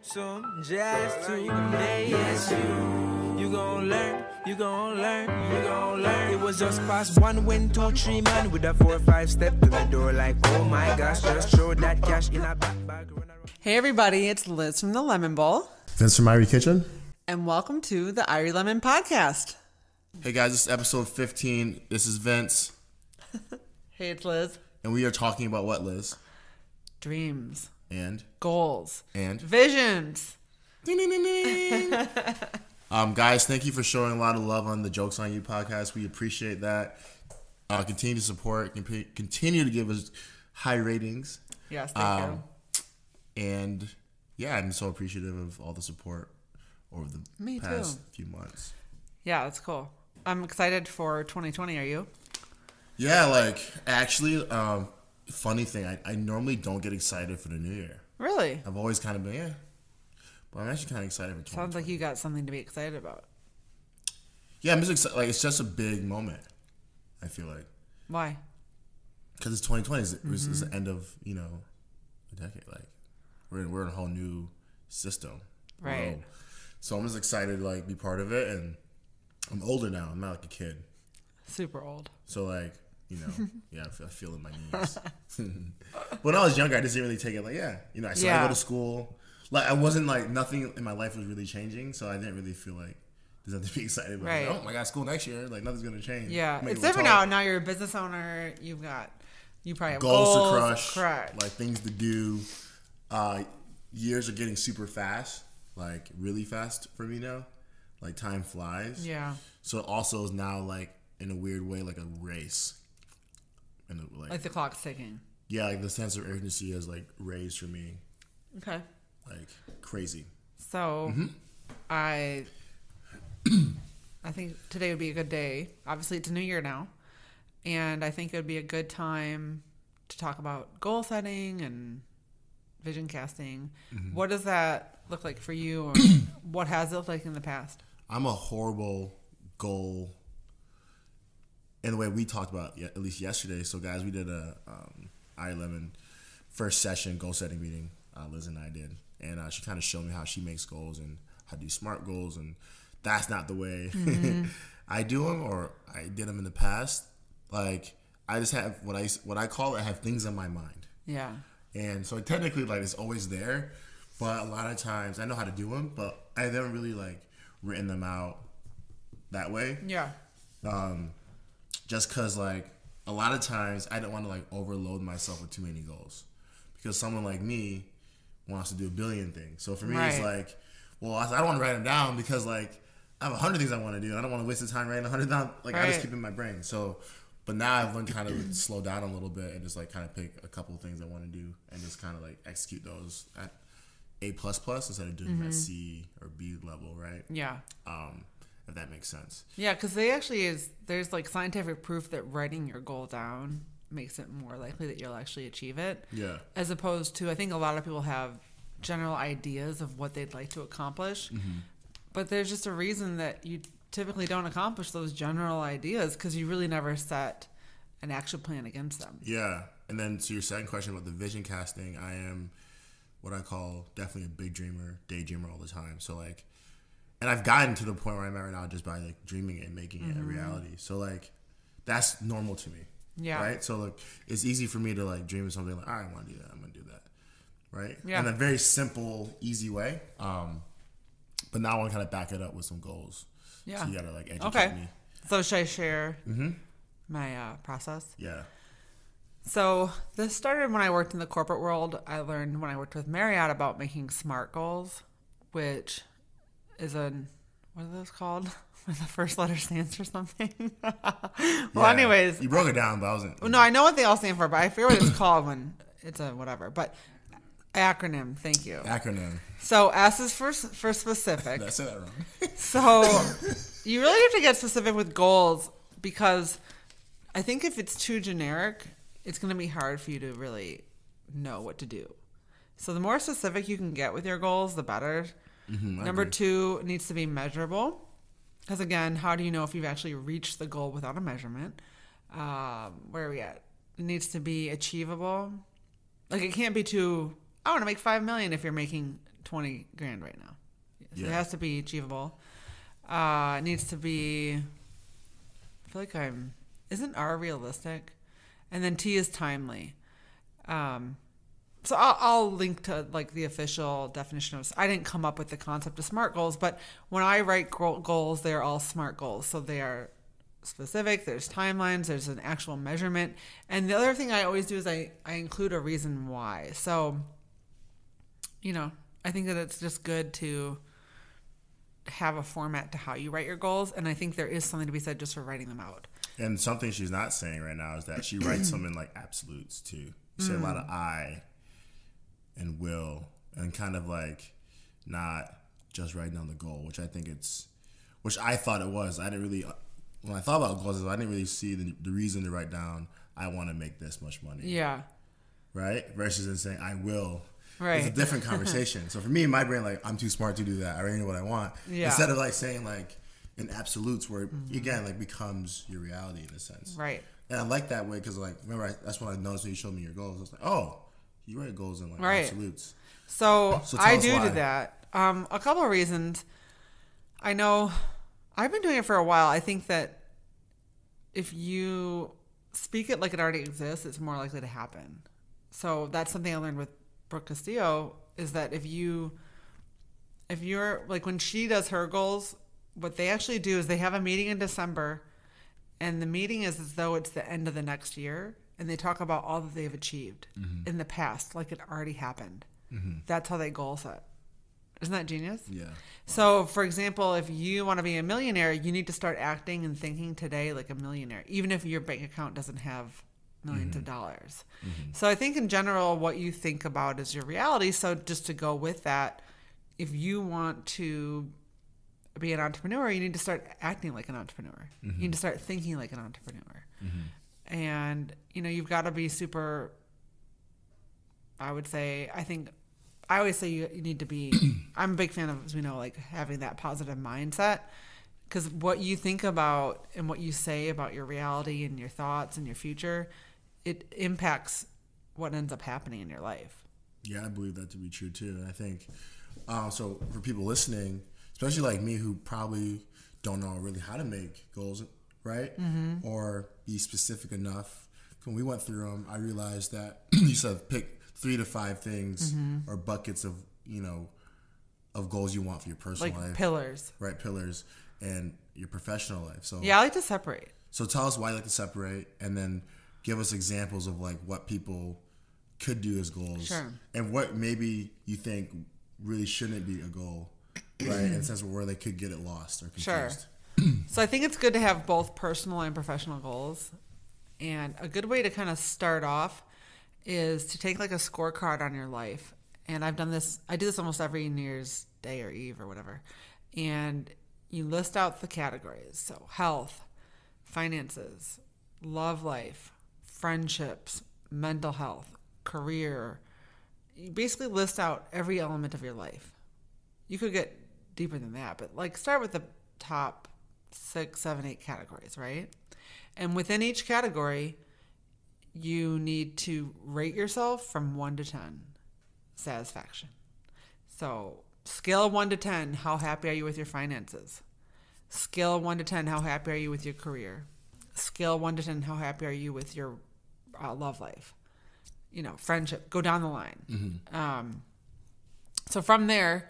soon, just today. Yes, you gon' learn, you gon' learn, you gon' learn. It was just past 1, 2, 3 man with a 4, 5 step to the door like, oh my gosh, just throw that cash in a back bag. Hey everybody, it's Liz from the Lemon Bowl. Vince from Irie Kitchen. And welcome to the Irie Lemon Podcast. Hey guys, this is episode 15. This is Vince. Hey, it's Liz. And we are talking about what, Liz? Dreams. And? Goals. And? Visions. Ding, ding, ding, ding. Guys, thank you for showing a lot of love on the Jokes on You podcast. We appreciate that. Continue to support. Continue to give us high ratings. Yes, thank you. And yeah, I'm so appreciative of all the support over the past few months. Yeah, that's cool. I'm excited for 2020. Are you? Yeah, actually, funny thing, I normally don't get excited for the new year. Really? I've always kind of been, yeah. But I'm actually kind of excited for 2020. Sounds like you got something to be excited about. Yeah, I'm just excited. It's just a big moment, I feel like. Why? Because it's 2020. It's the end of, a decade. We're in a whole new system. Right. World. So I'm just excited to, be part of it. And I'm older now. I'm not like a kid. Super old. So, yeah, I feel it in my knees. When I was younger, I just didn't really take it I started to go to school. I wasn't, nothing in my life was really changing. So I didn't really feel like there's nothing to be excited about. Right. Oh, my God, school next year. Nothing's going to change. Yeah. It's different now. Now you're a business owner. You probably have goals to crush. Correct. Things to do. Years are getting super fast. Really fast for me now. Time flies. Yeah. So it also is now, in a weird way, a race. And the clock's ticking. Yeah, the sense of urgency has raised for me. Okay. Crazy. So, I think today would be a good day. Obviously, it's a new year now, and I think it would be a good time to talk about goal setting and vision casting. Mm-hmm. What does that look like for you, or what has it looked like in the past? I'm a horrible goal. In the way we talked about, at least yesterday. So, guys, we did a Irie Lemon first session goal setting meeting. Liz and I did, and she kind of showed me how she makes goals and how to do SMART goals, and that's not the way I do them, or I did them in the past. I just have what I call I have things on my mind. Yeah. And so technically, it's always there, but a lot of times I know how to do them, but I never really written them out that way. Yeah. Just because, a lot of times I don't want to, overload myself with too many goals. Because someone like me wants to do a billion things. So for me, it's I don't want to write them down because, I have 100 things I want to do. And I don't want to waste the time writing 100 down. I just keep it in my brain. So, but now I've learned kind of slow down a little bit and just, kind of pick a couple of things I want to do and just kind of, execute those at A++ instead of doing them at C or B level, right? Yeah. If that makes sense. Yeah, because there's scientific proof that writing your goal down makes it more likely that you'll actually achieve it. Yeah. As opposed to, I think a lot of people have general ideas of what they'd like to accomplish, but there's just a reason that you typically don't accomplish those general ideas because you really never set an action plan against them. Yeah. And then to your second question about the vision casting, I am what I call definitely a big dreamer, daydreamer all the time. So and I've gotten to the point where I'm at right now just by dreaming it and making it a reality. So that's normal to me. Yeah. Right. So it's easy for me to dream of something I want to do that. I'm gonna do that. Right. Yeah. In a very simple, easy way. But now I want to kind of back it up with some goals. Yeah. So you gotta educate me. So should I share my process? Yeah. So this started when I worked in the corporate world. I learned when I worked with Marriott about making SMART goals, which is what are those called? Where the first letter stands for something. Anyways. You broke it down, but I wasn't. No, I know what they all stand for, but I forget what it's called when it's a whatever. But acronym, thank you. Acronym. So S is for specific. Did I say that wrong? So you really have to get specific with goals because I think if it's too generic, it's going to be hard for you to really know what to do. So the more specific you can get with your goals, the better. Number 2, it needs to be measurable. Because again, how do you know if you've actually reached the goal without a measurement? Where are we at? It needs to be achievable. It can't be too, I want to make $5 million if you're making 20 grand right now. So Yeah. it has to be achievable. It needs to be, I feel like isn't R realistic? And then T is timely. So I'll link to like the official definition of, I didn't come up with the concept of SMART goals, but when I write goals, they're all SMART goals. So they are specific, there's timelines, there's an actual measurement. And the other thing I always do is I include a reason why. So, I think that it's just good to have a format to how you write your goals. And I think there is something to be said just for writing them out. And something she's not saying right now is that she writes them in like absolutes too. You say a lot of I and will, and kind of like not just writing down the goal, which I think which I thought it was. I didn't really, when I thought about goals, I didn't really see the reason to write down, I want to make this much money. Yeah. Right? Versus in saying, I will. Right. It's a different conversation. So for me, in my brain, like, I'm too smart to do that. I already know what I want. Yeah. Instead of like saying like in absolutes where, again, like becomes your reality in a sense. Right. And I like that way because like, remember, that's when I noticed when you showed me your goals. I was like, oh, you write goals in like absolutes. So I do why. that. A couple of reasons. I know I've been doing it for a while. I think that if you speak it like it already exists, it's more likely to happen. So that's something I learned with Brooke Castillo, is that if you're like, when she does her goals, what they actually do is they have a meeting in December, and the meeting is as though it's the end of the next year, and they talk about all that they've achieved in the past, like it already happened. That's how they goal set. Isn't that genius? Yeah. So, for example, if you want to be a millionaire, you need to start acting and thinking today like a millionaire, even if your bank account doesn't have millions of dollars. So I think in general, what you think about is your reality. So just to go with that, if you want to be an entrepreneur, you need to start acting like an entrepreneur. You need to start thinking like an entrepreneur. And, you've got to be super, I always say you need to be, I'm a big fan of, as we know, like having that positive mindset, because what you think about and what you say about your reality and your thoughts and your future, it impacts what ends up happening in your life. Yeah, I believe that to be true too. And I think, so for people listening, especially like me who probably don't know really how to make goals, right? Or be specific enough. When we went through them, I realized that you said pick 3 to 5 things or buckets of, of goals you want for your personal life. Like pillars. Right, pillars. And your professional life. So yeah, I like to separate. So tell us why you like to separate, and then give us examples of like what people could do as goals. Sure. And what maybe you think really shouldn't be a goal, right? In a sense where they could get it lost or confused. Sure. So I think it's good to have both personal and professional goals. And a good way to kind of start off is to take like a scorecard on your life. And I do this almost every New Year's Day or Eve or whatever. And you list out the categories. So health, finances, love life, friendships, mental health, career. You basically list out every element of your life. You could get deeper than that, but like start with the top 6, 7, 8 categories, right? And within each category, you need to rate yourself from 1 to 10 satisfaction. So scale of 1 to 10, how happy are you with your finances? Scale of 1 to 10, how happy are you with your career? Scale of 1 to 10, how happy are you with your love life? Friendship, go down the line. So from there,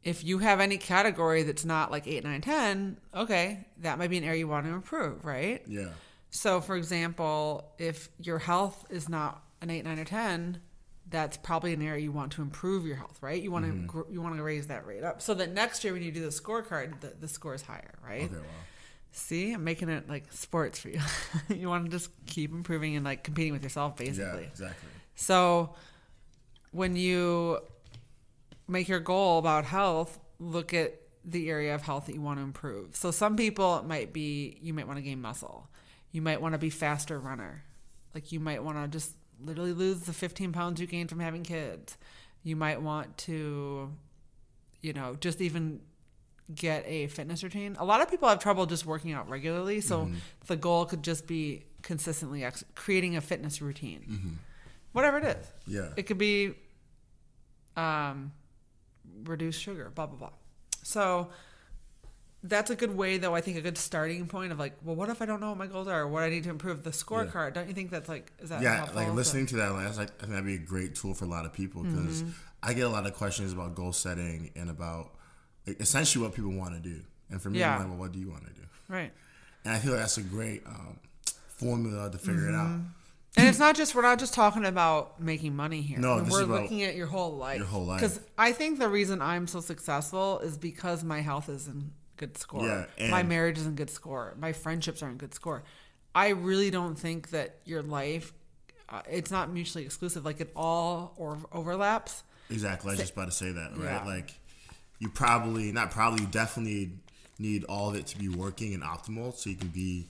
if you have any category that's not like 8, 9, 10, okay, that might be an area you want to improve, right? Yeah. So for example, if your health is not an 8, 9, or 10, that's probably an area you want to improve your health, right? You want to raise that rate up so that next year when you do the scorecard, the score is higher, right? Okay, wow. See, I'm making it like sports for you. You want to just keep improving and like competing with yourself, basically. Yeah, exactly. So when you make your goal about health, look at the area of health that you want to improve. So some people, it might be, you might want to gain muscle. You might want to be faster runner. Like you might want to just literally lose the 15 pounds you gained from having kids. You might want to, just even get a fitness routine. A lot of people have trouble just working out regularly. So the goal could just be consistently creating a fitness routine. Whatever it is. Yeah. It could be, reduce sugar, blah, blah, blah. So that's a good way, though, I think a good starting point of like, well, what if I don't know what my goals are or what I need to improve the scorecard? Yeah. Don't you think that's like, is that helpful? Like listening to that, I think that'd be a great tool for a lot of people because I get a lot of questions about goal setting and about essentially what people want to do. And for me, I'm like, well, what do you want to do? Right. And I feel like that's a great formula to figure it out. And we're not just talking about making money here. No, we're looking at your whole life. Your whole life. Because I think the reason I'm so successful is because my health is in good score. Yeah, my marriage is in good score. My friendships are in good score. I really don't think that your life, it's not mutually exclusive. Like it all overlaps. Exactly. I was just about to say that, right? Yeah. Like you definitely need all of it to be working and optimal so you can be,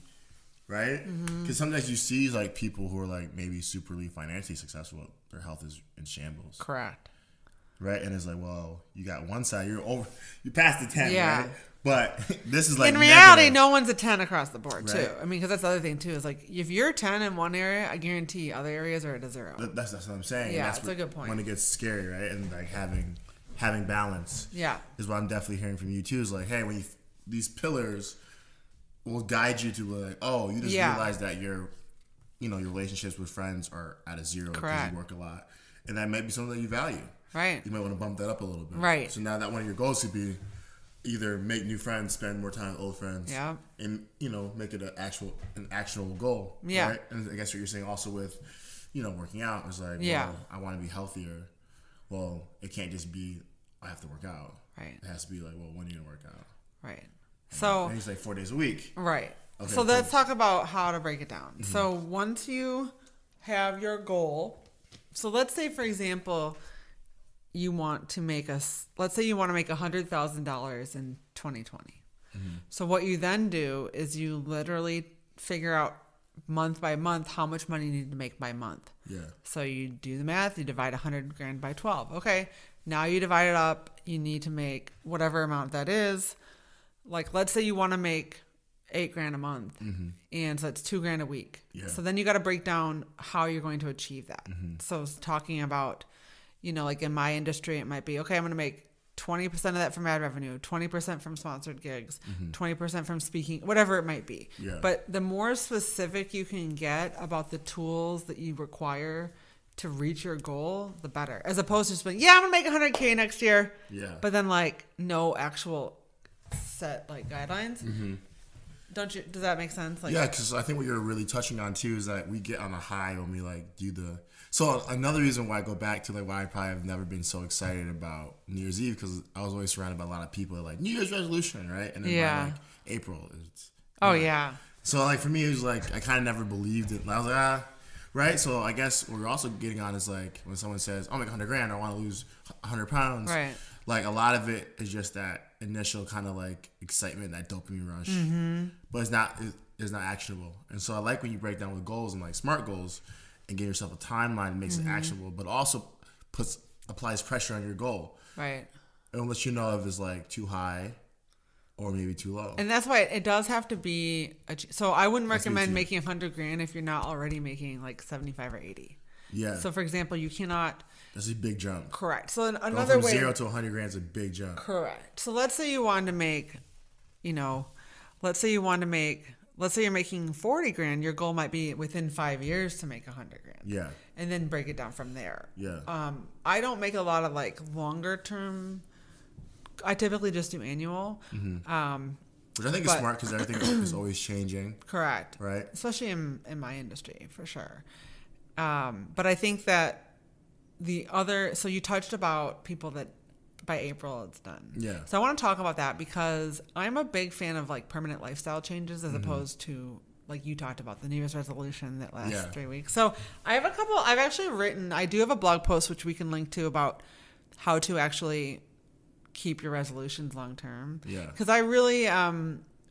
right? Because sometimes you see like people who are like maybe superly financially successful, their health is in shambles. Correct. Right? And it's like, well, you got one side, you passed the 10, yeah. right? But this is like in reality, negative. no one's a 10 across the board, right? too. I mean, because that's the other thing, too, is like if you're 10 in one area, I guarantee other areas are at a 0. That's what I'm saying. Yeah, that's that's a good point. When it gets scary, right? And like having balance. Yeah. Is what I'm definitely hearing from you, too, is like, hey, when these pillars will guide you to like, oh, you just realize that your relationships with friends are at a 0 because you work a lot. And that might be something that you value. Right. You might want to bump that up a little bit. Right. So now that one of your goals could be either make new friends, spend more time with old friends. Yeah. And, make it an actionable goal. Yeah. Right? And I guess what you're saying also with, working out is like, well, I want to be healthier. Well, it can't just be, I have to work out. Right. It has to be like, well, when are you going to work out? Right. So. And he's like 4 days a week. Right. Okay, so let's talk about how to break it down. Mm-hmm. So once you have your goal, so let's say, for example, you want to make let's say you want to make $100,000 in 2020. Mm-hmm. So what you then do is you literally figure out month by month how much money you need to make by month. Yeah. So you do the math, you divide $100,000 by 12. Okay. Now you divide it up, you need to make whatever amount that is. Like, let's say you want to make $8,000 a month, and so it's $2,000 a week. Yeah. So then you got to break down how you're going to achieve that. So it's talking about, like in my industry, it might be, okay, I'm going to make 20% of that from ad revenue, 20% from sponsored gigs, 20% from speaking, whatever it might be. Yeah. But the more specific you can get about the tools that you require to reach your goal, the better. As opposed to just being, I'm going to make $100K next year. Yeah. But then like no actual set like guidelines. Does that make sense? Like, yeah, because I think what you're really touching on too is that we get on a high when we like do the. So another reason why I go back to like why I probably have never been so excited about New Year's Eve, because I was always surrounded by a lot of people like New Year's resolution, right? And then by like April, it's So like for me, it was like I kind of never believed it. I was like right. So I guess what we're also getting on is like when someone says, "I'll make $100,000," I want to lose 100 pounds. Right. Like a lot of it is just that initial kind of like excitement, that dopamine rush, but it's not actionable. And so I like when you break down with goals and like SMART goals and give yourself a timeline and makes it actionable, but also applies pressure on your goal. Right. And lets you know if it's like too high or maybe too low. And that's why it does have to be. So I wouldn't recommend making $100,000 if you're not already making like 75 or 80. Yeah. So for example, you cannot. That's a big jump. Correct. So another going from way. 0 to $100,000 is a big jump. Correct. So let's say you want to make, let's say you're making $40,000. Your goal might be within 5 years to make $100,000. Yeah. And then break it down from there. Yeah. I don't make a lot of like longer term. I typically just do annual. Which I think is smart because everything is always changing. Correct. Right. Especially in my industry, for sure. But I think that so you touched about people that by April it's done. Yeah. So I want to talk about that because I'm a big fan of like permanent lifestyle changes as opposed to like you talked about the New Year's resolution that lasts 3 weeks. So I do have a blog post which we can link to about how to actually keep your resolutions long term. Yeah. Because I really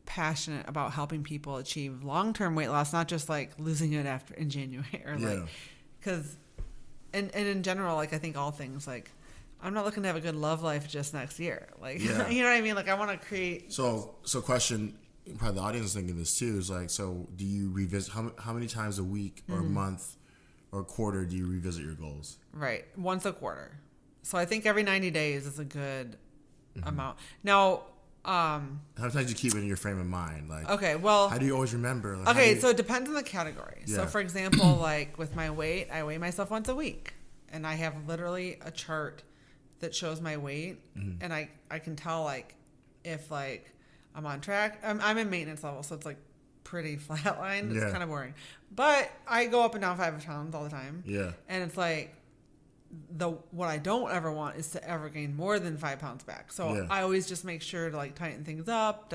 passionate about helping people achieve long-term weight loss, not just like losing it in January or like, because and in general, like I think all things like I'm not looking to have a good love life just next year. Like, you know what I mean? Like I want to create. So question, probably the audience is thinking this too, is like, so do you revisit, how many times a week or a month or a quarter do you revisit your goals? Right. Once a quarter. So I think every 90 days is a good amount. Now, sometimes you keep it in your frame of mind. Like, okay, well, how do you always remember? Like, okay, so it depends on the category. Yeah. So for example, like with my weight, I weigh myself once a week, and I have literally a chart that shows my weight, and I can tell like if like I'm on track. I'm in maintenance level, so it's like pretty flatlined. It's kind of boring, but I go up and down 5 pounds all the time. Yeah, and it's like what I don't ever want is to ever gain more than 5 pounds back. So I always just make sure to like tighten things up.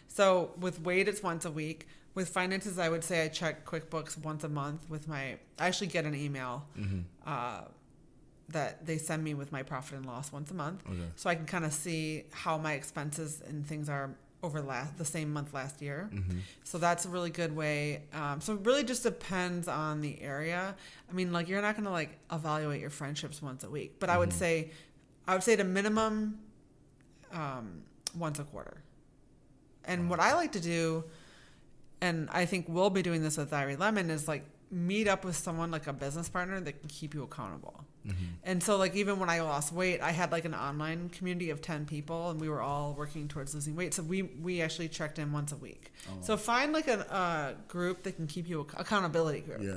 So with weight, it's once a week. With finances, I would say I check QuickBooks once a month. I actually get an email that they send me with my profit and loss once a month, so I can kind of see how my expenses and things are over the same month last year. So that's a really good way. So it really just depends on the area. I mean, like you're not going to like evaluate your friendships once a week, but I would say the minimum once a quarter. And what I like to do, and I think we'll be doing this with Irie Lemon, is like meet up with someone like a business partner that can keep you accountable. And so like even when I lost weight, I had like an online community of 10 people, and we were all working towards losing weight. So we actually checked in once a week. So find like a group that can keep you accountability group. Yeah.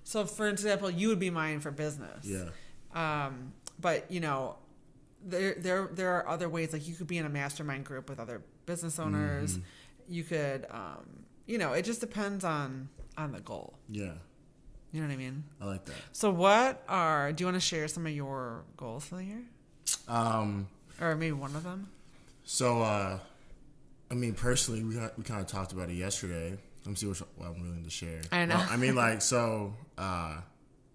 So for example, you would be mine for business. Yeah. But you know, there are other ways. Like you could be in a mastermind group with other business owners. You could, you know, it just depends on the goal. Yeah. You know what I mean? I like that. So do you want to share some of your goals for the year? Or maybe one of them? So, I mean, personally, we kind of talked about it yesterday. Let me see what I'm willing to share. I know. I mean, like, so,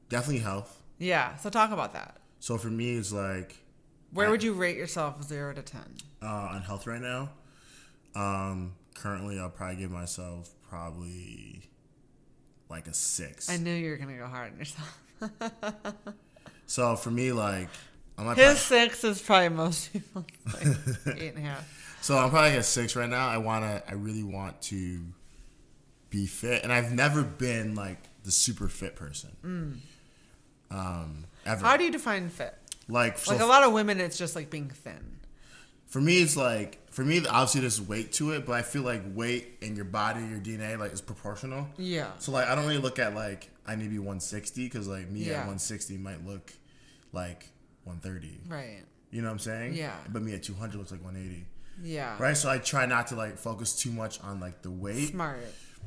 definitely health. Yeah. So talk about that. So for me, it's like... Where would you rate yourself 0 to 10? On health right now? Currently, I'll probably give myself probably... like a 6. I knew you were gonna go hard on yourself. So for me, like, his 6 is probably most people's like 8.5. So I'm probably like a 6 right now. I really want to be fit, and I've never been like the super fit person. Ever. How do you define fit? Like a lot of women, it's just like being thin. For me, it's like, obviously there's weight to it, but I feel like weight in your body, your DNA, like, is proportional. Yeah. So, like, I don't really look at, like, I need to be 160, because, like, me at 160 might look like 130. Right. You know what I'm saying? Yeah. But me at 200 looks like 180. Yeah. Right? So I try not to, like, focus too much on, like, the weight. Smart.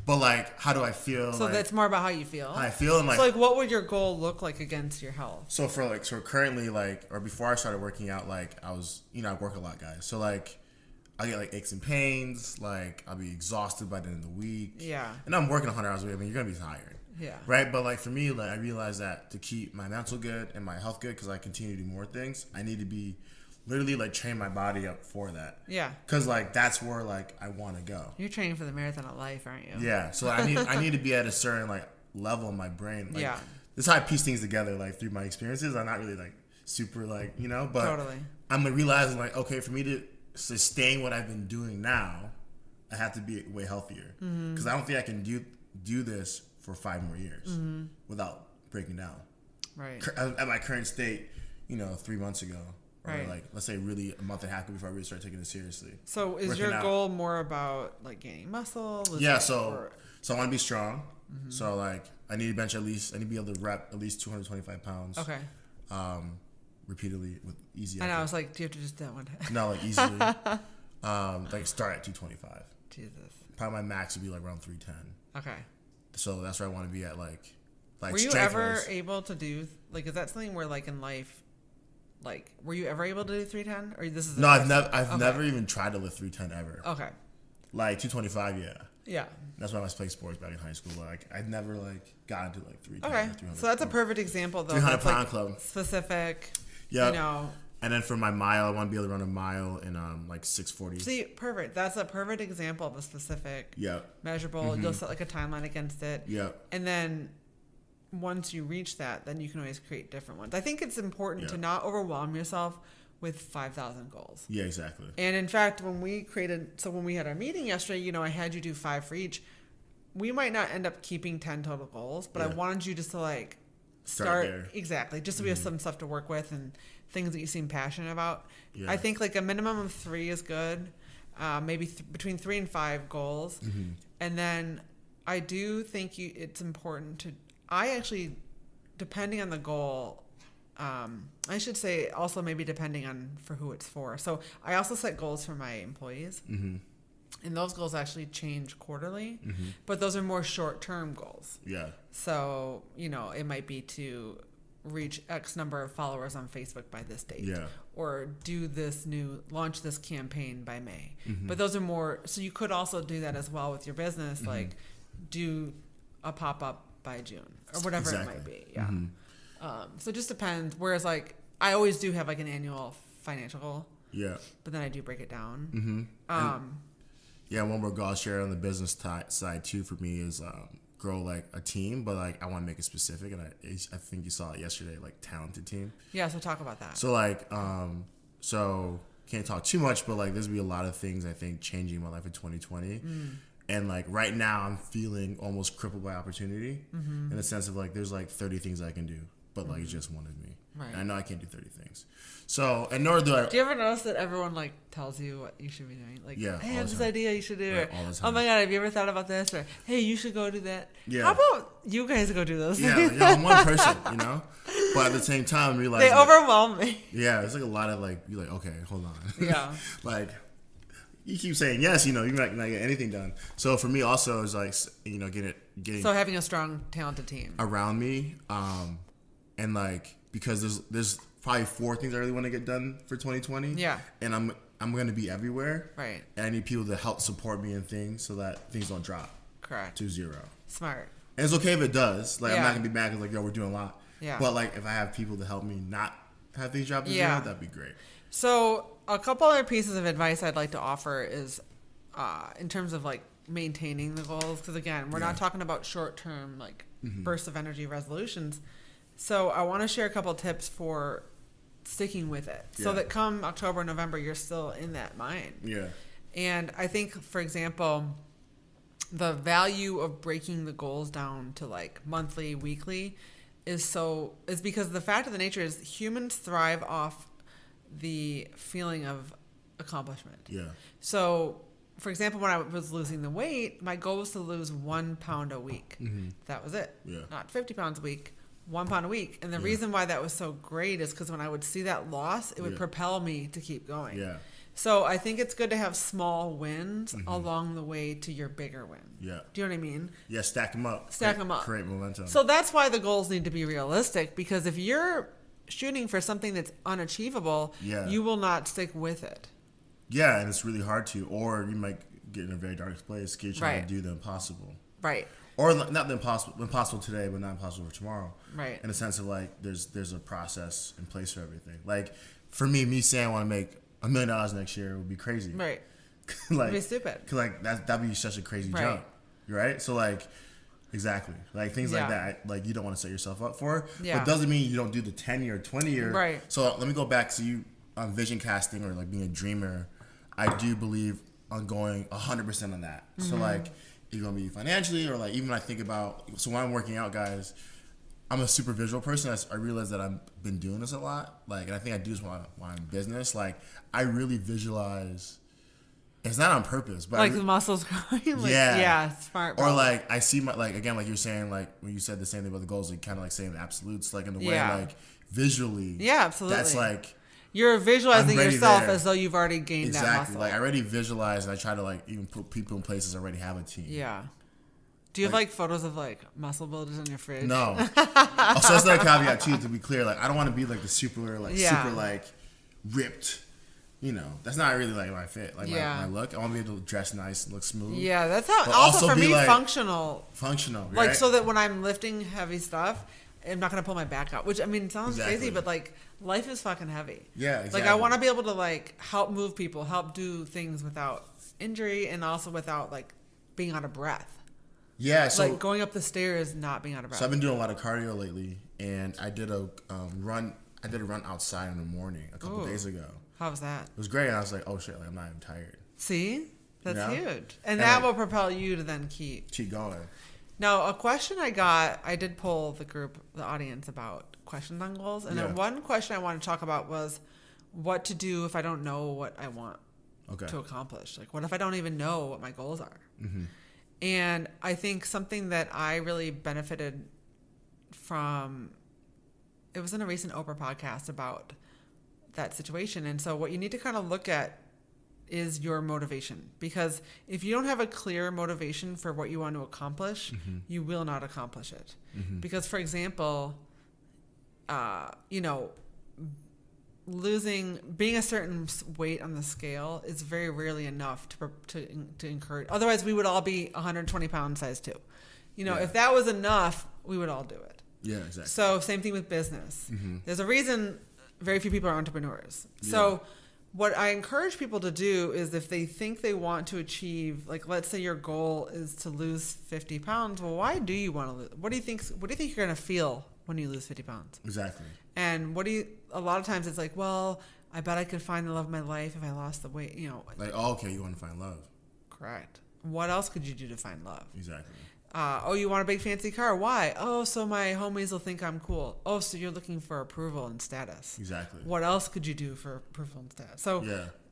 But, like, how do I feel? So, like, that's more about how you feel? How I feel. And, like, so, like, what would your goal look like against your health? So, currently, like, or before I started working out, like, I was, you know, I work a lot, guys. So, like, I get, like, aches and pains. Like, I'll be exhausted by the end of the week. Yeah. And I'm working 100 hours a week. I mean, you're going to be tired. Yeah. Right? But, like, for me, like, I realized that to keep my mental good and my health good, because I continue to do more things, I need to be literally, like, train my body up for that. Yeah. Because, like, that's where, like, I want to go. You're training for the marathon of life, aren't you? Yeah. So I need to be at a certain, like, level in my brain. Like, yeah. This is how I piece things together, like, through my experiences. I'm not really, like, super, like, you know, but totally. I'm realizing, like, okay, for me to sustain what I've been doing now, I have to be way healthier. Because I don't think I can do this for 5 more years without breaking down. Right. At my current state, you know, 3 months ago. Right. Or like, let's say really a month and a half before I really start taking it seriously. So is your goal more about like gaining muscle? Yeah, so I want to be strong. So like I need to bench I need to be able to rep at least 225 pounds. Okay. Repeatedly with easy effort. And I was like, do you have to just do that one day? No, like easily. Like start at 225. Jesus. Probably my max would be like around 310. Okay. So that's where I want to be at like were you ever able to do like is that something where like in life like, were you ever able to do 310? Or this is no, I've never even tried to lift 310 ever. Okay. Like 225, yeah. Yeah. That's why I was playing sports back in high school. Like, I'd never like gotten to like 310. Okay. Or 300. So that's a perfect example though. 300 pound like club. Specific. Yeah. You know. And then for my mile, I want to be able to run a mile in like 6:40. See, perfect. That's a perfect example of a specific. Measurable. You'll set like a timeline against it. Yeah. And then once you reach that, then you can always create different ones. I think it's important to not overwhelm yourself with 5,000 goals. Yeah, exactly. And in fact, when we had our meeting yesterday, you know, I had you do 5 for each. We might not end up keeping 10 total goals, but I wanted you just to like start there. Exactly, just so we have some stuff to work with and things that you seem passionate about. Yeah. I think like a minimum of 3 is good. Maybe between 3 and 5 goals. Mm-hmm. And then I do think it's important to, I actually, depending on the goal, I should say also maybe depending on for who it's for. So I also set goals for my employees. Mm-hmm. And those goals actually change quarterly, Mm-hmm. but those are more short-term goals. Yeah. So, you know, it might be to reach X number of followers on Facebook by this date. Yeah. Or launch this campaign by May. Mm-hmm. But those are more, so you could also do that as well with your business, Mm-hmm. like do a pop-up by June or whatever Exactly. it might be. Yeah. Mm-hmm. So it just depends. Whereas like, I always do have like an annual financial goal, Yeah. but then I do break it down. Mm-hmm. Yeah, one more goal I'll share on the business side too for me is grow like a team, but like I want to make it specific, and I think you saw it yesterday, like talented team. Yeah, so talk about that. So like so can't talk too much, but like there's gonna be a lot of things I think changing my life in 2020. And like right now I'm feeling almost crippled by opportunity in the sense of like there's like 30 things I can do, but like it's just one of me. Right. And I know I can't do 30 things. So, and nor do I. Do you ever notice that everyone like tells you what you should be doing? Like, Yeah, hey, I all have the this time. idea you should do Right, it. all the Oh time. my god, have you ever thought about this? Or hey, you should go do that. Yeah. How about you guys go do those Yeah, things? you know, I'm one person, you know? But at the same time, realize They overwhelm me. yeah, it's like a lot of like, you're like, okay, hold on. Yeah. Like, you keep saying yes, you know, you're not get anything done. So for me also is like, you know, getting So having a strong, talented team. around me, and like, because there's probably 4 things I really want to get done for 2020. Yeah. And I'm going to be everywhere. Right. And I need people to help support me in things so that things don't drop Correct. to 0. Smart. And it's okay if it does. Like, I'm Yeah. not going to be mad because, like, yo, we're doing a lot. Yeah. But, like, if I have people to help me not have things drop to Yeah. 0, that'd be great. So a couple other pieces of advice I'd like to offer is in terms of like maintaining the goals. Because again, we're not talking about short-term like bursts of energy resolutions. So I want to share a couple tips for sticking with it so Yeah. that come October, November, you're still in that mind. Yeah. And I think, for example, the value of breaking the goals down to like monthly, weekly is because the fact of the nature is humans thrive off the feeling of accomplishment. Yeah. So, for example, when I was losing the weight, my goal was to lose 1 pound a week. That was it. Yeah. Not 50 pounds a week, 1 pound a week. And the reason why that was so great is because when I would see that loss, it would propel me to keep going. Yeah. So I think it's good to have small wins along the way to your bigger win. Yeah. Do you know what I mean? Yeah, stack them up. Stack 'em up. Create momentum. So that's why the goals need to be realistic, because if you're shooting for something that's unachievable, Yeah. you will not stick with it. yeah, and it's really hard to, or you might get in a very dark place because you're trying Right. to do the impossible. Right. Or not the impossible today, but not impossible for tomorrow. Right. In a sense of like, there's a process in place for everything. Like, for me saying I want to make $1 million next year would be crazy. Right. Like, It'd be stupid. Cause like that'd be such a crazy Right. jump, right? So like, exactly, like things like Yeah. that, like you don't want to set yourself up for. Yeah. But doesn't mean you don't do the 10-year, 20-year. Right. So let me go back to you on vision casting or like being a dreamer. I do believe on going 100% on that. So like, you're gonna be financially, or like even when I think about, so when I'm working out, guys, I'm a super visual person. I realize that I've been doing this a lot. Like, and I think I do this while I'm in business. Like, I really visualize. It's not on purpose, but Like the muscles growing. Like, Yeah. Yeah. Smart. or bro. like I see my, like, again, like you're saying, like when you said the same thing about the goals, like kind of like saying the absolutes, like in the way, Yeah. like visually. Yeah, absolutely. That's like You're visualizing I'm ready yourself there. as though you've already gained that exactly muscle. like I already visualize, and I try to like even put people in places I already have a team. Yeah. Do you have like photos of like muscle builders in your fridge? No. Also, that's another caveat too. To be clear, like I don't want to be like the super like ripped. You know, that's not really like my fit, like my look. I want to be able to dress nice and look smooth. Yeah, that's how. But Also, also for be, me, like, functional. Functional, Like right? so that when I'm lifting heavy stuff, I'm not gonna pull my back out. Which I mean, it sounds Exactly. crazy, but like life is fucking heavy. Yeah, exactly. Like I want to be able to like help move people, help do things without injury, and also without like being out of breath. Yeah, so Like going up the stairs, not being out of breath. So I've been doing a lot of cardio lately, and I did a run. I did a run outside in the morning a couple Ooh. days ago. How was that? It was great, and I was like, "Oh shit! Like I'm not even tired. See, that's You know? huge, and And, that like- will propel you to then keep. Keep going." Now, a question I got, I did poll the group, the audience about questions on goals. And then one question I want to talk about was what to do if I don't know what I want to accomplish. Like, what if I don't even know what my goals are? Mm-hmm. And I think something that I really benefited from, it was in a recent Oprah podcast about that situation. And so what you need to kind of look at is your motivation, because if you don't have a clear motivation for what you want to accomplish, mm-hmm. you will not accomplish it. Mm-hmm. Because, for example, being a certain weight on the scale is very rarely enough to encourage. Otherwise, we would all be 120 pound size 2. If that was enough, we would all do it. Yeah, exactly. So same thing with business. Mm-hmm. There's a reason very few people are entrepreneurs. Yeah. So what I encourage people to do is, if they think they want to achieve, like, let's say your goal is to lose 50 pounds. Well, why do you want to lose? What do you think you're going to feel when you lose 50 pounds? Exactly. And a lot of times it's like, well, I bet I could find the love of my life if I lost the weight, Like, oh, okay, you want to find love. Correct. What else could you do to find love? Exactly. You want a big fancy car? Why? Oh, so my homies will think I'm cool. Oh, so you're looking for approval and status. Exactly. What else could you do for approval and status? So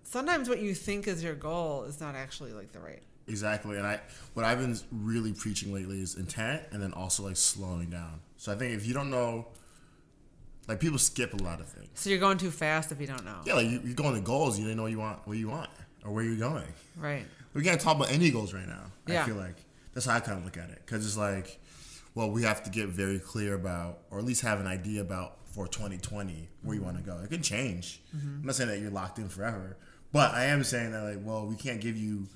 sometimes what you think is your goal is not actually like the right. Exactly. And what I've been really preaching lately is intent, and then also like slowing down. So I think if you don't know, like, people skip a lot of things. So you're going too fast if you don't know. Yeah, like you're going to goals, you didn't know what you want or where you're going. Right. We can't talk about any goals right now. Yeah. I feel like that's how I kind of look at it, because it's like, well, we have to get very clear about, or at least have an idea about for 2020 where you want to go. It can change. Mm-hmm. I'm not saying that you're locked in forever, but I am saying that, like, well, we can't give you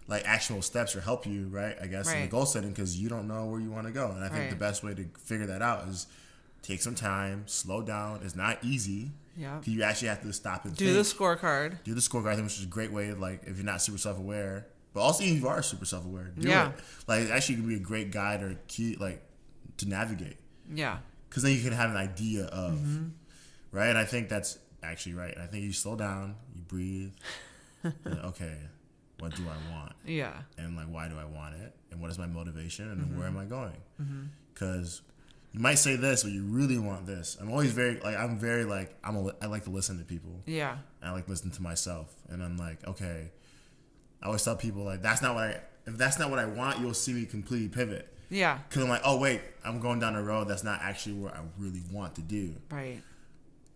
like actual steps or help you, right? I guess in the goal setting, because you don't know where you want to go. And I think the best way to figure that out is take some time, slow down. It's not easy. Yeah. You actually have to stop and do the scorecard. Do the scorecard, I think, which is a great way, like, if you're not super self-aware. But also, if you are super self-aware, do it. Like, it actually can be a great guide or key, like, to navigate. Yeah. Because then you can have an idea of, right? And I think that's actually right. And I think you slow down, you breathe, and, okay, what do I want? Yeah. And, like, why do I want it? And what is my motivation? And where am I going? Because you might say this, but you really want this. I'm always I like to listen to people. Yeah. I like listening to myself. And I'm like, okay. I always tell people, like, if that's not what I want, you'll see me completely pivot. Yeah. Because I'm like, oh, wait, I'm going down a road that's not actually what I really want to do. Right.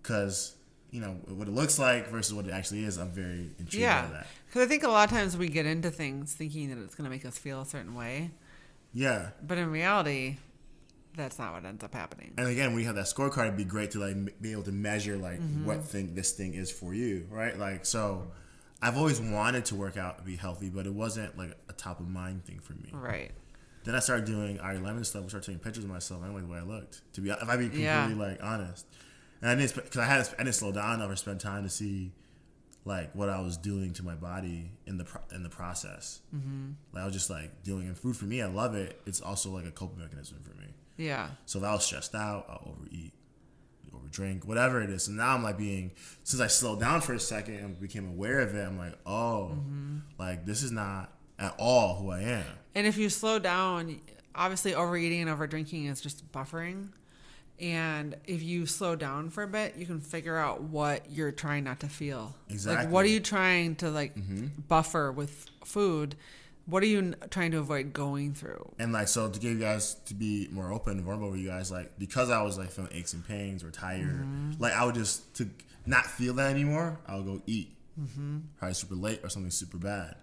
Because, what it looks like versus what it actually is, I'm very intrigued by that. Because I think a lot of times we get into things thinking that it's going to make us feel a certain way. Yeah. But in reality, that's not what ends up happening. And again, when you have that scorecard, it'd be great to, like, be able to measure, like, what this thing is for you, right? Like, so I've always wanted to work out and be healthy, but it wasn't like a top of mind thing for me. Right. Then I started doing Irie Lemon stuff. I started taking pictures of myself. I didn't like the way I looked. If I be completely like honest, and I didn't slow down enough or spend time to see like what I was doing to my body in the process. Like, I was just like doing. And food for me, I love it. It's also like a coping mechanism for me. Yeah. So if I was stressed out, I'll overeat, overdrink, whatever it is. And now I'm like since I slowed down for a second and became aware of it, I'm like, oh, like, this is not at all who I am. And if you slow down, obviously overeating and overdrinking is just buffering. And if you slow down for a bit, you can figure out what you're trying not to feel. Exactly. Like, what are you trying to, like, buffer with food? What are you trying to avoid going through? And, like, so to give you guys, to be more open and vulnerable with you guys, like, because I was, like, feeling aches and pains or tired, like, I would just, to not feel that anymore, I would go eat. Probably super late or something super bad.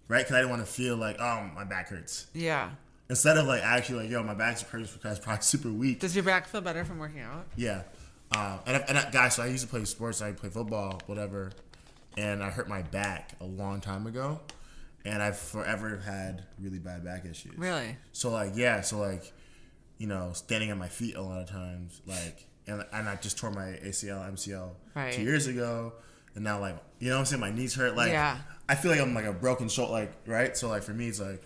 Right? Because I didn't want to feel like, oh, my back hurts. Yeah. Instead of, like, actually, like, yo, my back hurts because I'm probably super weak. Does your back feel better from working out? Yeah. Guys, so I used to play sports. I play football, whatever. And I hurt my back a long time ago. And I've forever had really bad back issues. Really? So, like, standing on my feet a lot of times, like, and I just tore my ACL, MCL 2 years ago. And now, like, you know what I'm saying? My knees hurt. Like, I feel like I'm like a broken shoulder, like, right? So, like, for me, it's like,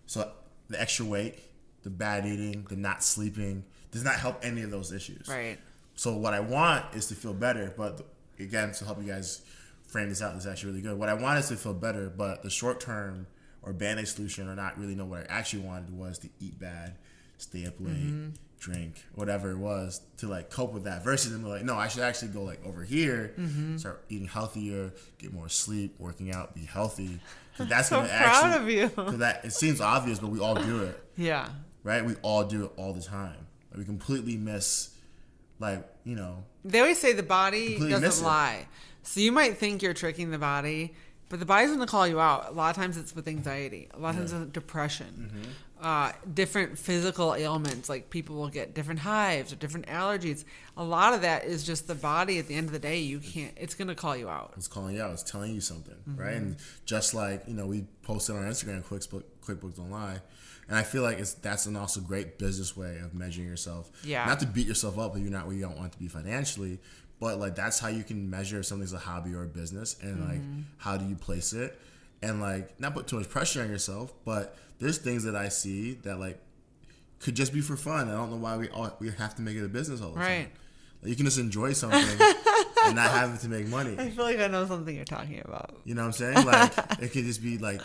so the extra weight, the bad eating, the not sleeping does not help any of those issues. Right. So what I want is to feel better. But again, to help you guys frame this out, this is actually really good. What I want is to feel better, but the short term or Band-Aid solution or not really know what I actually wanted was to eat bad, stay up late, drink, whatever it was, to like cope with that. Versus them like, no, I should actually go like over here, start eating healthier, get more sleep, working out, be healthy. Because that's so gonna proud actually. of you. Cause that it seems obvious, but we all do it. Yeah. Right? We all do it all the time. Like, we completely miss, like, you know. They always say the body doesn't it. lie. So you might think you're tricking the body, but the body's going to call you out. A lot of times it's with anxiety. A lot of times it's depression. Different physical ailments, like people will get different hives or different allergies. A lot of that is just the body. At the end of the day, it's going to call you out. It's calling you out. It's telling you something, right? And just like, you know, we posted on Instagram, QuickBooks Don't Lie. And I feel like that's an also great business way of measuring yourself. Yeah. Not to beat yourself up if you're not where you don't want to be financially, but like that's how you can measure if something's a hobby or a business, and like how do you place it, and like not put too much pressure on yourself. But there's things that I see that like could just be for fun. I don't know why we have to make it a business all the time. Like, you can just enjoy something and not have it to make money. I feel like I know something you're talking about. You know what I'm saying? Like it could just be like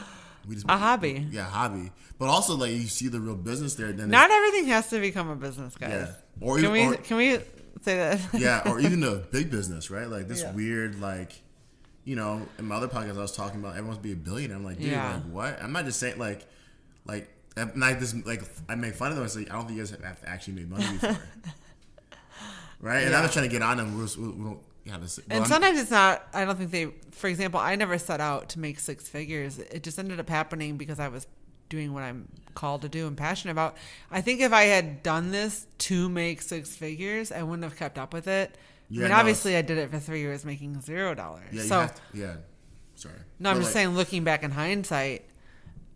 a hobby. Yeah, hobby. But also like you see the real business there. Then not everything has to become a business, guys. Yeah. Or can we say that? Yeah, or even a big business, right? Like this weird, like, you know, in my other podcast I was talking about everyone's be a billionaire. I'm like, dude, like what? I'm not just saying like I make fun of them and say I don't think you guys have to actually make money before, right? And I'm not trying to get on them. We don't. And sometimes it's not. I don't think they. For example, I never set out to make six figures. It just ended up happening because I was doing what I'm called to do and passionate about. I think if I had done this to make six figures, I wouldn't have kept up with it. Yeah, obviously, I did it for 3 years, making $0. Yeah. So Sorry. No, I'm just saying. Looking back in hindsight,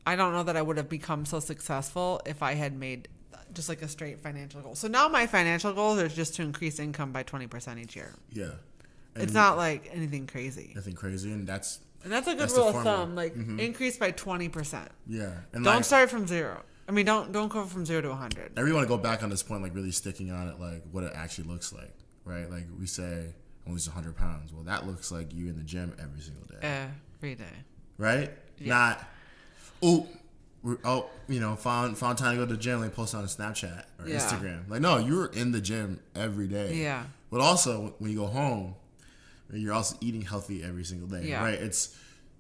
I don't know that I would have become so successful if I had made just like a straight financial goal. So now my financial goals are just to increase income by 20% each year. Yeah. And it's not like anything crazy. Nothing crazy, and that's a good rule of thumb. Like increase by 20%. Yeah, and don't start from zero. I mean, don't go from 0 to 100. I really want to go back on this point, like really sticking on it, like what it actually looks like, right? Like we say, I lose 100 pounds. Well, that looks like you in the gym every single day. Every day. Right? Yeah. Not, you know, found time to go to the gym and post on Snapchat or Instagram. Like, no, you're in the gym every day. Yeah. But also, when you go home, you're also eating healthy every single day, right? It's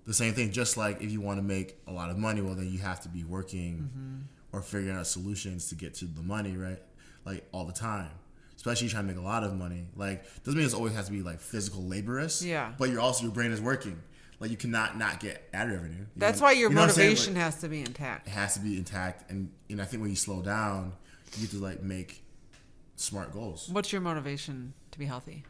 the same thing. Just like if you want to make a lot of money, well, then you have to be working or figuring out solutions to get to the money, right? Like all the time, especially trying to make a lot of money. Like doesn't mean it always has to be like physical laborious. Yeah. But your brain is working. Like you cannot not get ad revenue. That's why your motivation has to be intact. It has to be intact, and I think when you slow down, you get to like make smart goals. What's your motivation to be healthy?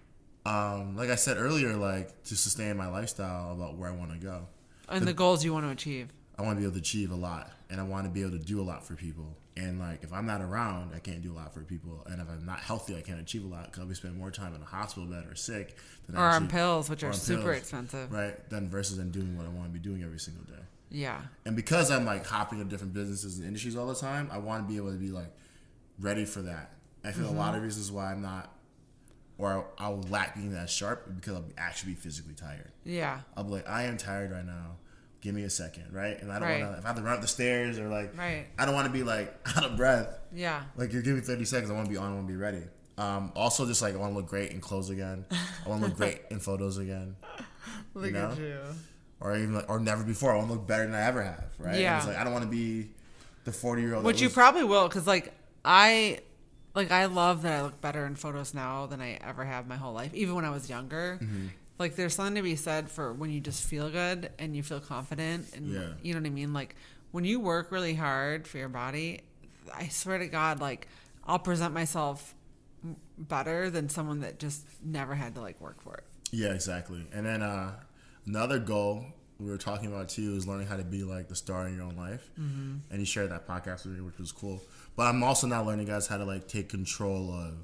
Like I said earlier, like to sustain my lifestyle about where I want to go. And the goals you want to achieve. I want to be able to achieve a lot, and I want to be able to do a lot for people. And like, if I'm not around, I can't do a lot for people. And if I'm not healthy, I can't achieve a lot because I'll be spending more time in a hospital bed or sick. Or on pills, which are super expensive. Right. Then versus doing what I want to be doing every single day. Yeah. And because I'm like hopping in different businesses and industries all the time, I want to be able to be like ready for that. I feel a lot of reasons why I'm not, or I'll lack being that sharp because I'll actually be physically tired. Yeah. I'll be like, I am tired right now. Give me a second, right? And I don't want to, if I have to run up the stairs or like, I don't want to be like out of breath. Yeah. Like you're giving me 30 seconds. I want to be on. I want to be ready. Also, just like I want to look great in clothes again. I want to look great in photos again. Look at you. Or even like, or never before. I want to look better than I ever have, right? Yeah. And it's like I don't want to be the 40-year-old. Which you probably will, because I love that I look better in photos now than I ever have my whole life, even when I was younger. Mm-hmm. Like, there's something to be said for when you just feel good and you feel confident. And you know what I mean? Like, when you work really hard for your body, I swear to God, like, I'll present myself better than someone that just never had to, like, work for it. Yeah, exactly. And then another goal we were talking about, too, is learning how to be, like, the star in your own life. Mm-hmm. And you shared that podcast with me, which was cool. But I'm also now learning, guys, how to, like, take control of...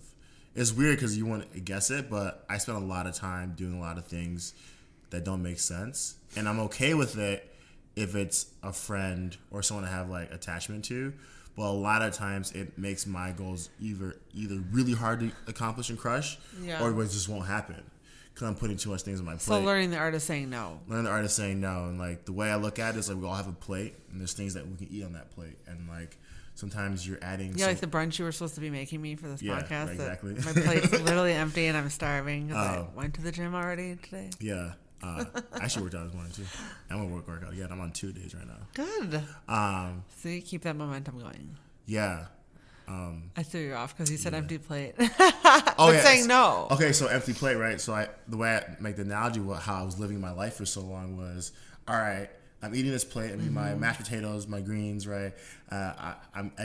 It's weird because you want to guess it, but I spend a lot of time doing a lot of things that don't make sense. And I'm okay with it if it's a friend or someone I have, like, attachment to. But a lot of times it makes my goals either really hard to accomplish and crush or it just won't happen because I'm putting too much things on my plate. So learning the art of saying no. Learning the art of saying no. And, like, the way I look at it is, like, we all have a plate, and there's things that we can eat on that plate. And, like, Sometimes you're adding. Yeah, like the brunch you were supposed to be making me for this podcast. Exactly. My plate's literally empty and I'm starving because I went to the gym already today. Yeah. I actually worked out this morning too. I'm gonna work out again. I'm on 2 days right now. Good. See, keep that momentum going. Yeah. I threw you off because you said empty plate. Saying no. Okay, so empty plate, right? So the way I make the analogy of how I was living my life for so long was, all right, I'm eating this plate. I mean, my mashed potatoes, my greens, right? I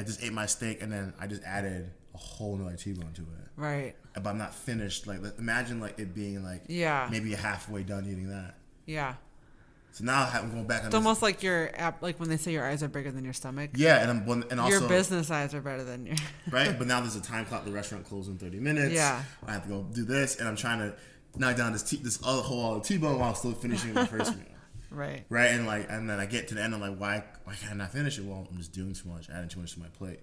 just ate my steak, and then I just added a whole nother T-bone to it. Right. But I'm not finished. Like, imagine like it being like maybe halfway done eating that. Yeah. So now I'm going back on. It's almost like like when they say your eyes are bigger than your stomach. Yeah, and also your business eyes are better than your. Right, but now there's a time clock. The restaurant closes in 30 minutes. Yeah. I have to go do this, and I'm trying to knock down this whole other T-bone while still finishing the first meal. Right. Right, and then I get to the end. I'm like, why can't I not finish it? Well, I'm just doing too much, adding too much to my plate.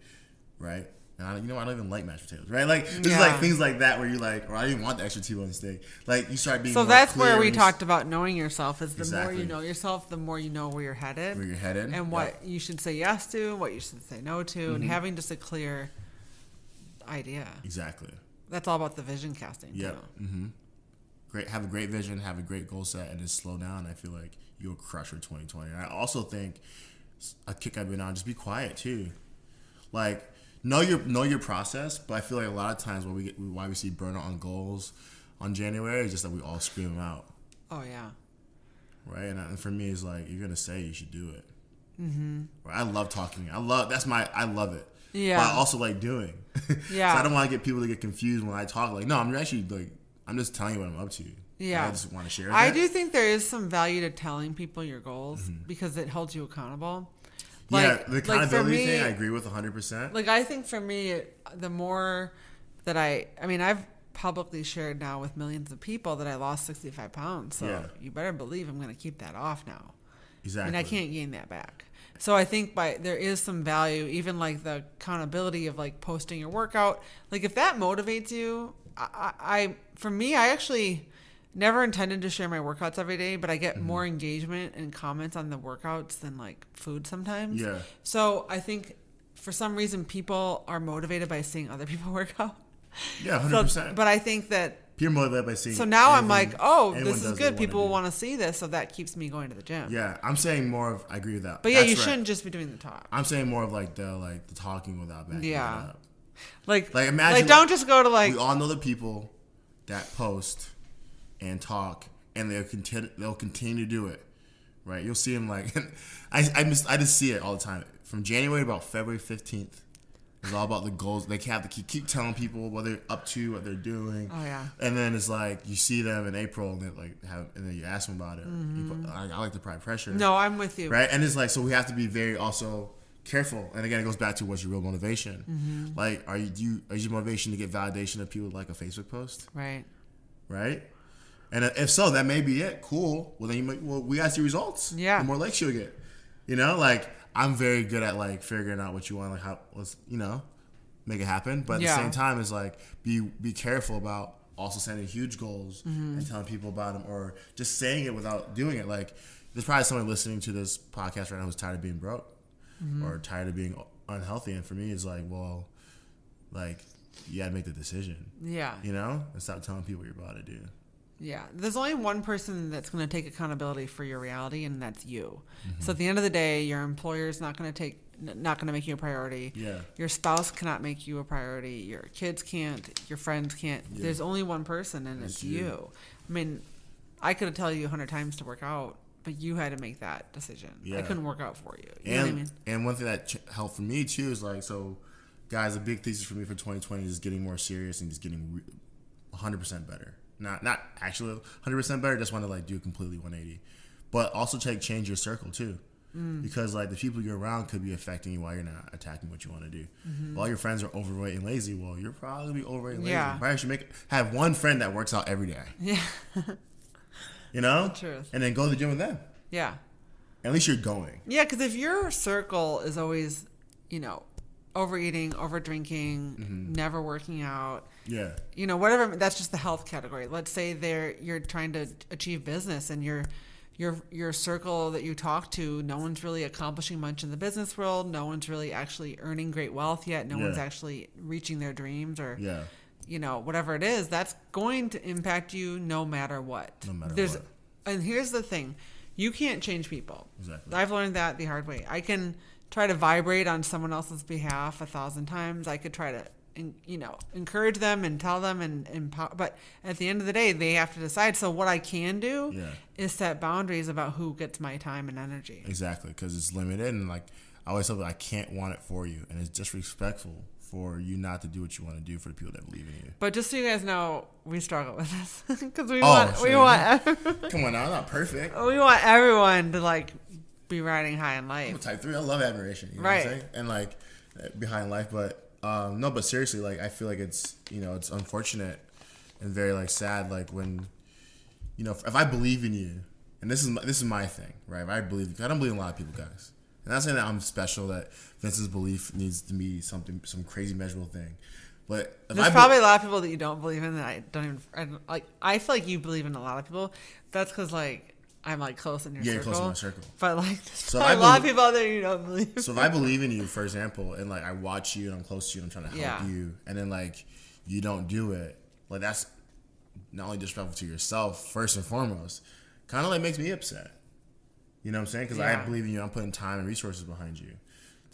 Right. And I don't even like mashed potatoes, right? Like, there's like things like that where you're like, or I didn't want the extra T-bone steak. Like, you start being so more that's clear where we talked about knowing yourself. Is the Exactly. more you know yourself, the more you know where you're headed. Where you're headed. And what you should say yes to, what you should say no to, and having just a clear idea. Exactly. That's all about the vision casting, Yeah. too. Mm-hmm. Great. Have a great vision, have a great goal set, and just slow down. I feel like you'll crush your 2020. And I also think a kick I've been on, just be quiet, too. Like, know your process, but I feel like a lot of times why we see burnout on goals on January is just that we all scream them out. Oh yeah. Right, and for me, it's like you're gonna say you should do it. Mm-hmm. Right? I love talking. I love it. Yeah. But I also like doing. Yeah. So I don't want to get people to get confused when I talk. Like, no, I'm just telling you what I'm up to. Yeah. I just want to share. I do think there is some value to telling people your goals because it holds you accountable. Like, the accountability thing, I agree with 100%. Like, I think for me, the more that I've publicly shared now with millions of people that I lost 65 pounds. So you better believe I'm going to keep that off now. Exactly. And I can't gain that back. So I think there is some value, even like the accountability of like posting your workout. Like, if that motivates you, for me, I actually never intended to share my workouts every day, but I get more engagement and comments on the workouts than like food sometimes. Yeah. So I think for some reason people are motivated by seeing other people work out. Yeah, 100%. But I think that you're motivated by seeing. So now I'm like, oh, this is good. People People will want to see this, so that keeps me going to the gym. Yeah, I'm saying more of. I agree with that. But yeah, you shouldn't just be doing the talk. I'm saying more of like the talking without backing it up. Like imagine. Like, don't just go to like. We all know the people that post and talk, and they'll continue to do it, right? You'll see them like, I just see it all the time. From January to about February 15th, it's all about the goals. They have to keep telling people what they're up to, what they're doing. Oh yeah. And then it's like you see them in April, and and then you ask them about it. I like to apply pressure. No, I'm with you. Right, and it's like, so we have to be very also careful. And again, it goes back to what's your real motivation. Like, is your motivation to get validation of people like a Facebook post? Right. Right. And if so, that may be it. Cool. Well, then we got to see results. Yeah. The more likes you'll get. Like, I'm very good at like figuring out what you want, like make it happen. But at the same time, it's like be careful about also setting huge goals and telling people about them, or just saying it without doing it. Like, there's probably someone listening to this podcast right now who's tired of being broke or tired of being unhealthy. And for me, it's like, well, like, you got to make the decision. Yeah. And stop telling people what you're about to do. Yeah, there's only one person that's going to take accountability for your reality, and that's you. So at the end of the day, your employer is not going to make you a priority. Yeah. Your spouse cannot make you a priority. Your kids can't. Your friends can't. Yeah. There's only one person, and it's you. I mean, I could tell you 100 times to work out, but you had to make that decision. Yeah. I couldn't work out for you. You know what I mean? And one thing that helped for me too is like, so guys, a big thesis for me for 2020 is getting more serious and just getting 100% better. Not actually 100% better. Just want to like do a completely 180, but also change your circle too, because like the people you're around could be affecting you while you're not attacking what you want to do. All your friends are overweight and lazy. Well, you're probably overweight and lazy. You probably should have one friend that works out every day. Yeah. Truth. And then go to the gym with them. Yeah. At least you're going. Yeah, because if your circle is always, overeating, over drinking, never working out. Yeah. Whatever, that's just the health category. Let's say you're trying to achieve business and you're your circle that you talk to, no one's really accomplishing much in the business world. No one's really actually earning great wealth yet. No one's actually reaching their dreams or, whatever it is. That's going to impact you no matter what. No matter what. And here's the thing. You can't change people. Exactly. I've learned that the hard way. I can try to vibrate on someone else's behalf 1,000 times. I could try to encourage them and tell them and empower, but at the end of the day, they have to decide. So what I can do is set boundaries about who gets my time and energy. Exactly, because it's limited, and like I always tell them, I can't want it for you, and it's disrespectful for you not to do what you want to do for the people that believe in you. But just so you guys know, we struggle with this because we Come on now, I'm not perfect. We want everyone to like be riding high in life. I'm a type 3. I love admiration. You know what I'm saying? And like behind life, but. No, but seriously, like I feel like it's it's unfortunate and very like sad. Like when if I believe in you, and this is my thing, right? If I believe, because I don't believe in a lot of people, guys. And I'm not saying that I'm special. That Vince's belief needs to be some crazy measurable thing. But there's probably a lot of people that you don't believe in that I don't even I feel like you believe in a lot of people. That's because like. I'm like close in your circle. Yeah, close in my circle. But like, there's a lot of people out there you don't believe. So if I believe in you, for example, and like I watch you and I'm close to you and I'm trying to help you, and then like you don't do it, like that's not only disrespectful to yourself first and foremost, kind of like makes me upset. You know what I'm saying? Because I believe in you, I'm putting time and resources behind you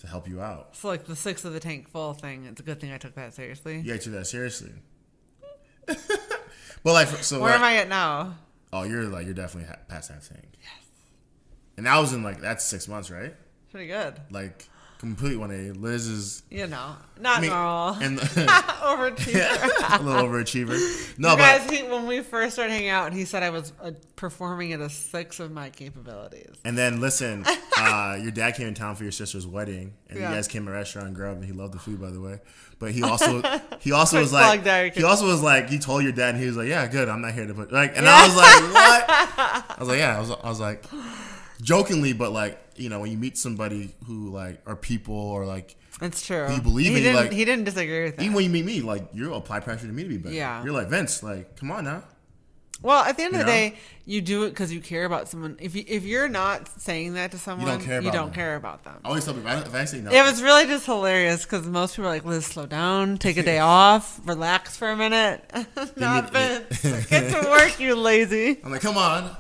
to help you out. So like the 6 of the tank full thing, it's a good thing I took that seriously. Yeah, I took that seriously. But like, so where am I at now? Oh, you're definitely past that thing. Yes. And that was in that's 6 months, right? Pretty good. Like complete 180. Liz is not normal. And overachiever. A little overachiever. No, you guys, when we first started hanging out, he said I was performing at a 6 of my capabilities. And then listen, your dad came in town for your sister's wedding, and you guys came to a restaurant and grub, and he loved the food, by the way. But he also was like, he told your dad, and he was like, yeah, good, I'm not here to put and I was like, what? I was like, yeah, I was like, jokingly, but like, when you meet somebody who like are people or like, it's true. You believe in, like, he didn't disagree with that. Even when you meet me, like, you apply pressure to me to be better. Yeah, you're like, Vince, like, come on now. Well, at the end of the day, you do it because you care about someone. If you're not saying that to someone, you don't care about them. I always tell people, if I say no. It was really just hilarious because most people are like, Liz, slow down, take a day off, relax for a minute. Not Vince. Get to work, you lazy. I'm like, come on.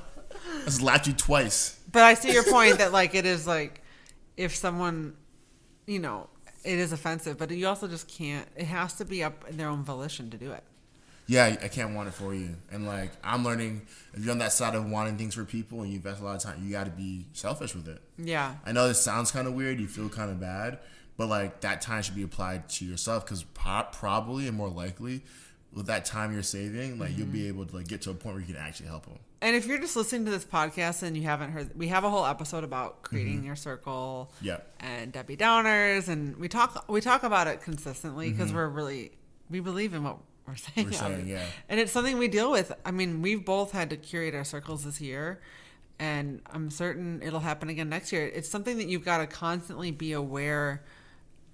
I slapped you twice. But I see your point that like it is like if someone, it is offensive, but you also just can't. It has to be up in their own volition to do it. Yeah, I can't want it for you. And like I'm learning, if you're on that side of wanting things for people and you invest a lot of time, you got to be selfish with it. Yeah. I know this sounds kind of weird. You feel kind of bad, but like that time should be applied to yourself because probably and more likely with that time you're saving, like you'll be able to like get to a point where you can actually help them. And if you're just listening to this podcast and you haven't heard, we have a whole episode about creating your circle and Debbie Downers, and we talk about it consistently because we believe in what we're saying. And it's something we deal with. I mean, we've both had to curate our circles this year, and I'm certain it'll happen again next year. It's something that you've got to constantly be aware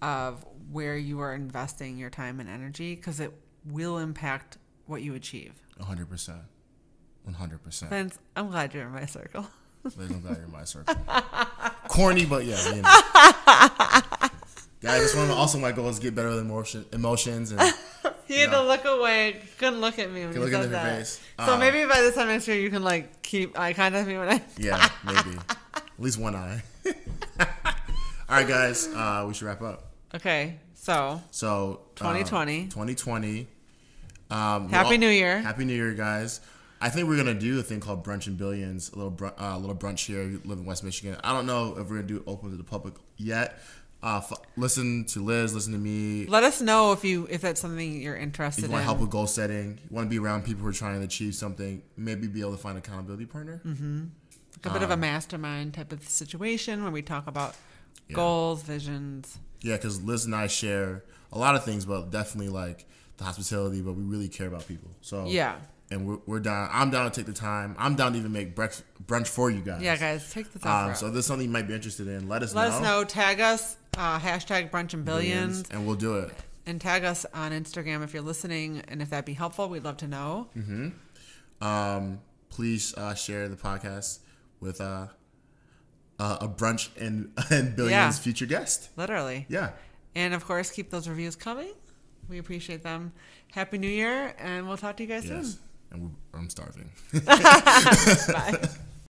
of where you are investing your time and energy because it will impact what you achieve. 100%. 100%. Vince, I'm glad you're in my circle. Liz, I'm glad you're in my circle. Corny, but yeah, Guys, it's one of also my goals: get better with emotions. And he had to look away. Couldn't look at me when you said that. Face. So maybe by this time next year, you can like keep eye contact with me when I. Yeah, maybe. At least one eye. All right, guys, we should wrap up. Okay, so 2020. 2020. Happy New Year. Happy New Year, guys. I think we're gonna do a thing called Brunch and Billions, a little brunch here. You live in West Michigan. I don't know if we're gonna do it open to the public yet. Listen to Liz, listen to me. Let us know if that's something you're interested in. If you want help with goal setting, you want to be around people who are trying to achieve something, maybe be able to find an accountability partner. Mm-hmm. Like a bit of a mastermind type of situation where we talk about goals, visions. Yeah, because Liz and I share a lot of things, but definitely like the hospitality, but we really care about people. So yeah. And we're down. I'm down to take the time. I'm down to even make brunch for you guys. Yeah, guys, take the time. So if there's something you might be interested in, let us know. Let us know. Tag us. Hashtag Brunch and Billions. And we'll do it. And tag us on Instagram if you're listening. And if that'd be helpful, we'd love to know. Mm-hmm. Please share the podcast with a brunch and Billions future guest. Literally. Yeah. And of course, keep those reviews coming. We appreciate them. Happy New Year, and we'll talk to you guys soon. And I'm starving. Bye.